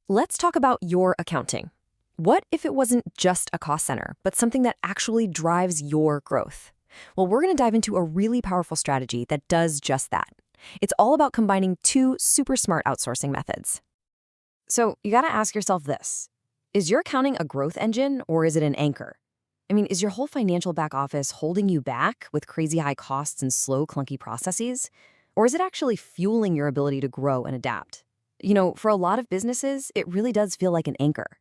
Let's talk about your accounting. What if it wasn't just a cost center, but something that actually drives your growth? Well, we're going to dive into a really powerful strategy that does just that. It's all about combining two super smart outsourcing methods. So you got to ask yourself this. Is your accounting a growth engine or is it an anchor? I mean, is your whole financial back office holding you back with crazy high costs and slow, clunky processes? Or is it actually fueling your ability to grow and adapt? For a lot of businesses, it really does feel like an anchor.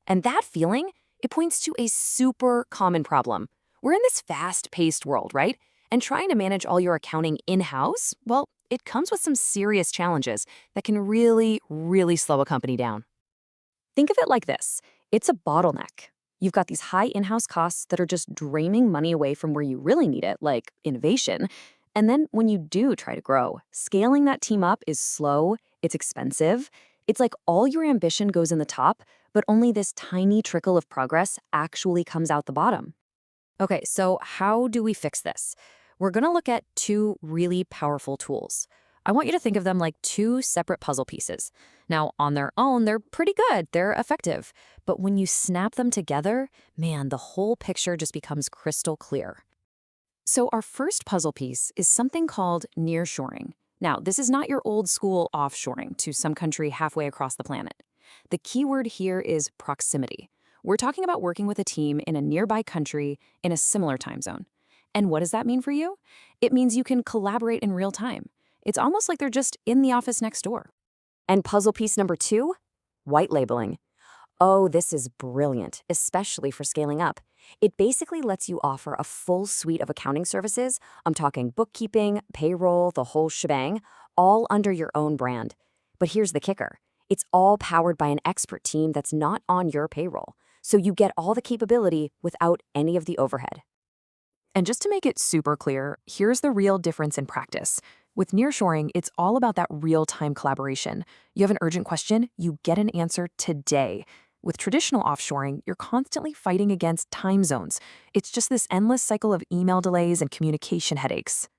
And that feeling, it points to a super common problem. We're in this fast-paced world, right? And trying to manage all your accounting in-house, well, it comes with some serious challenges that can really, really slow a company down. Think of it like this. It's a bottleneck. You've got these high in-house costs that are just draining money away from where you really need it, like innovation. And then when you do try to grow, scaling that team up is slow, it's expensive. It's like all your ambition goes in the top, but only this tiny trickle of progress actually comes out the bottom. Okay, so how do we fix this? We're going to look at two really powerful tools. I want you to think of them like two separate puzzle pieces. Now, on their own, they're pretty good, they're effective. But when you snap them together, man, the whole picture just becomes crystal clear. So our first puzzle piece is something called nearshoring. Now, this is not your old school offshoring to some country halfway across the planet. The key word here is proximity. We're talking about working with a team in a nearby country in a similar time zone. And what does that mean for you? It means you can collaborate in real time. It's almost like they're just in the office next door. And puzzle piece number two, white labeling. Oh, this is brilliant, especially for scaling up. It basically lets you offer a full suite of accounting services. I'm talking bookkeeping, payroll, the whole shebang, all under your own brand. But here's the kicker. It's all powered by an expert team that's not on your payroll. So you get all the capability without any of the overhead. And just to make it super clear, here's the real difference in practice. With nearshoring, it's all about that real-time collaboration. You have an urgent question, you get an answer today. With traditional offshoring, you're constantly fighting against time zones. It's just this endless cycle of email delays and communication headaches.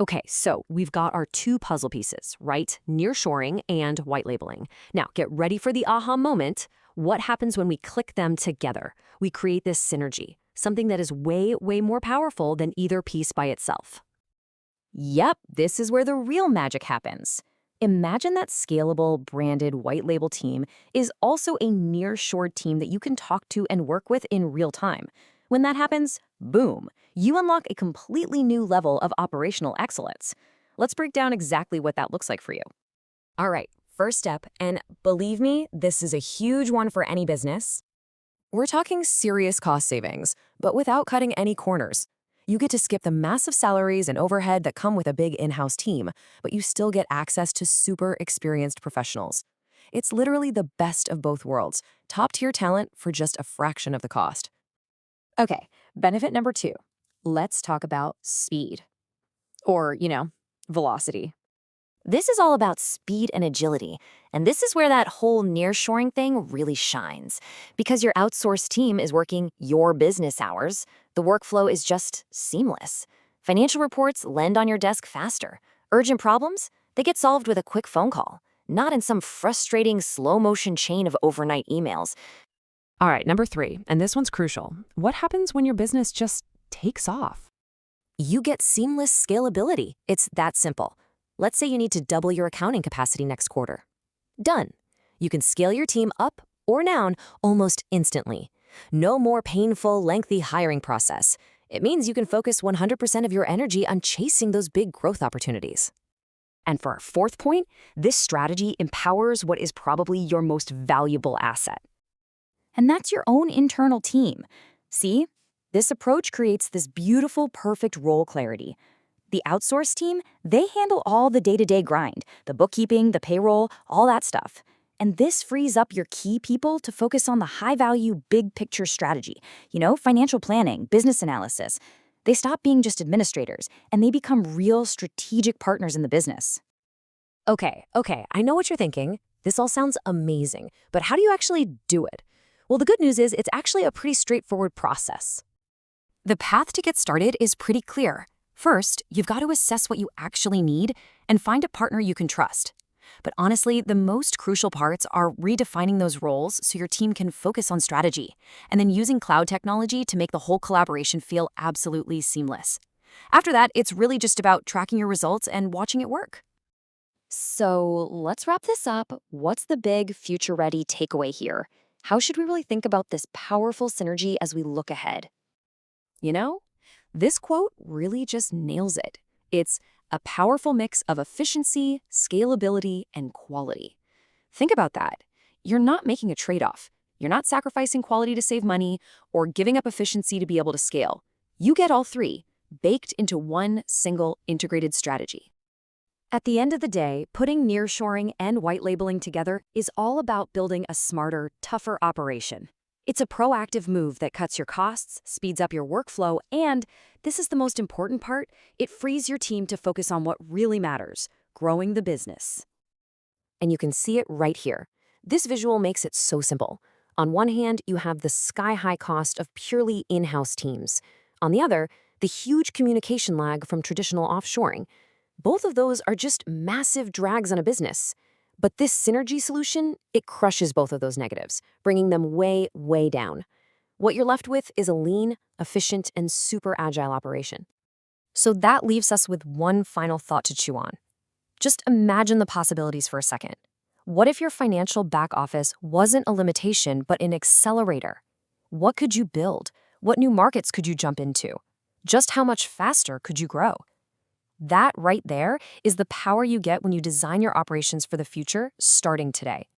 Okay, so we've got our two puzzle pieces, right? Nearshoring and white labeling. Now, get ready for the aha moment. What happens when we click them together? We create this synergy, something that is way, way more powerful than either piece by itself. Yep, this is where the real magic happens. Imagine that scalable, branded, white label team is also a nearshore team that you can talk to and work with in real time. When that happens, boom, you unlock a completely new level of operational excellence. Let's break down exactly what that looks like for you. All right, first step, and believe me, this is a huge one for any business. We're talking serious cost savings, but without cutting any corners. You get to skip the massive salaries and overhead that come with a big in-house team, but you still get access to super experienced professionals. It's literally the best of both worlds, top-tier talent for just a fraction of the cost. Okay, benefit number two. Let's talk about speed. Or, velocity. This is all about speed and agility, and this is where that whole nearshoring thing really shines. Because your outsourced team is working your business hours, the workflow is just seamless. Financial reports land on your desk faster. Urgent problems, they get solved with a quick phone call, not in some frustrating slow-motion chain of overnight emails. All right, number three, and this one's crucial. What happens when your business just takes off? You get seamless scalability. It's that simple. Let's say you need to double your accounting capacity next quarter. Done. You can scale your team up or down almost instantly. No more painful, lengthy hiring process. It means you can focus 100% of your energy on chasing those big growth opportunities. And for our fourth point, this strategy empowers what is probably your most valuable asset. And that's your own internal team. See? This approach creates this beautiful, perfect role clarity. The outsourced team, they handle all the day-to-day grind, the bookkeeping, the payroll, all that stuff. And this frees up your key people to focus on the high-value, big-picture strategy, financial planning, business analysis. They stop being just administrators, and they become real strategic partners in the business. Okay, I know what you're thinking. This all sounds amazing, but how do you actually do it? Well, the good news is it's actually a pretty straightforward process. The path to get started is pretty clear. First, you've got to assess what you actually need and find a partner you can trust. But honestly, the most crucial parts are redefining those roles so your team can focus on strategy, and then using cloud technology to make the whole collaboration feel absolutely seamless. After that, it's really just about tracking your results and watching it work. So let's wrap this up. What's the big future ready takeaway here? How should we really think about this powerful synergy as we look ahead? You know, this quote really just nails it. It's a powerful mix of efficiency, scalability, and quality. Think about that. You're not making a trade-off. You're not sacrificing quality to save money or giving up efficiency to be able to scale. You get all three, baked into one single integrated strategy. At the end of the day, putting nearshoring and white labeling together is all about building a smarter, tougher operation. It's a proactive move that cuts your costs, speeds up your workflow, and, this is the most important part, it frees your team to focus on what really matters, growing the business. And you can see it right here. This visual makes it so simple. On one hand, you have the sky-high cost of purely in-house teams. On the other, the huge communication lag from traditional offshoring. Both of those are just massive drags on a business. But this synergy solution, it crushes both of those negatives, bringing them way, way down. What you're left with is a lean, efficient, and super agile operation. So that leaves us with one final thought to chew on. Just imagine the possibilities for a second. What if your financial back office wasn't a limitation but an accelerator? What could you build? What new markets could you jump into? Just how much faster could you grow? That right there is the power you get when you design your operations for the future starting today.